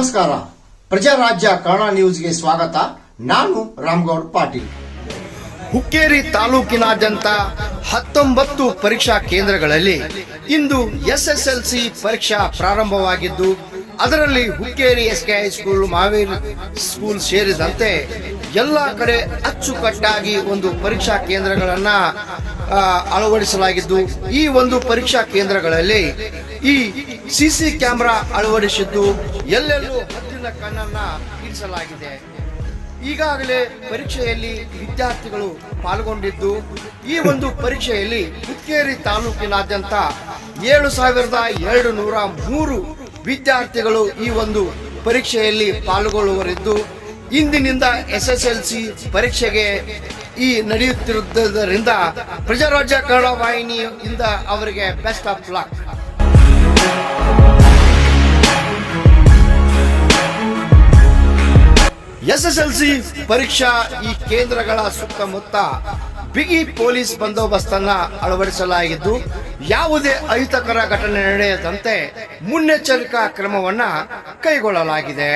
ನಮಸ್ಕಾರ. ಪ್ರಜಾರಾಜ್ಯ ಕನ್ನಡ ನ್ಯೂಸ್ಗೆ ಸ್ವಾಗತ. ನಾನು ರಾಮಗೌಡ ಪಾಟೀಲ್. ಹುಕ್ಕೇರಿ ತಾಲೂಕಿನಾದ್ಯಂತ 19 ಪರೀಕ್ಷಾ ಕೇಂದ್ರಗಳಲ್ಲಿ ಇಂದು ಎಸ್ಎಸ್ಎಲ್ಸಿ ಪರೀಕ್ಷಾ ಪ್ರಾರಂಭವಾಗಿದ್ದು, ಅದರಲ್ಲಿ Hukkeri SK high school, Mahaveer school ಸೇರಿದಂತೆ ಎಲ್ಲಾ ಕಡೆ ಅಚ್ಚುಕಟ್ಟಾಗಿ ಒಂದು ಪರೀಕ್ಷಾ ಕೇಂದ್ರಗಳನ್ನ ಅಳವಡಿಸಲಾಗಿದ್ದು, ಈ ಒಂದು ಪರೀಕ್ಷಾ ಕೇಂದ್ರಗಳಲ್ಲಿ ಈ ಸಿಸಿ ಕ್ಯಾಮೆರಾ ಅಳವಡಿಸಿದ್ದು ಎಲ್ಲೆಲ್ಲೂ ಹದ್ದಿನ ಕಣ್ಣನ್ನ ಇರಿಸಲಾಗಿದೆ. ಈಗಾಗಲೇ ಪರೀಕ್ಷೆಯಲ್ಲಿ ವಿದ್ಯಾರ್ಥಿಗಳು ಪಾಲ್ಗೊಂಡಿದ್ದು, ಈ ಒಂದು ಪರೀಕ್ಷೆಯಲ್ಲಿ ಹುಕ್ಕೇರಿ ತಾಲೂಕಿನಾದ್ಯಂತ 7,203 ವಿದ್ಯಾರ್ಥಿಗಳು ಈ ಒಂದು ಪರೀಕ್ಷೆಯಲ್ಲಿ ಪಾಲ್ಗೊಳ್ಳುವರಿದ್ದು, ಇಂದಿನಿಂದ ಎಸ್ಎಸ್ಎಲ್ಸಿ ಪರೀಕ್ಷೆಗೆ ನಡೆಯುತ್ತಿರುವುದರಿಂದ ಪ್ರಜಾರಾಜ್ಯ ಕನ್ನಡ ವಾಹಿನಿಯಿಂದ ಅವರಿಗೆ ಬೆಸ್ಟ್ ಆಫ್ ಲಕ್. ಎಸ್ಎಸ್ಎಲ್ಸಿ ಪರೀಕ್ಷಾ ಈ ಕೇಂದ್ರಗಳ ಸುತ್ತಮುತ್ತ ಬಿಗಿ ಪೊಲೀಸ್ ಬಂದೋಬಸ್ತನ್ನ ಅಳವಡಿಸಲಾಗಿದ್ದು, ಯಾವುದೇ ಅಹಿತಕರ ಘಟನೆ ನಡೆಯದಂತೆ ಮುನ್ನೆಚ್ಚರಿಕಾ ಕ್ರಮವನ್ನ ಕೈಗೊಳ್ಳಲಾಗಿದೆ.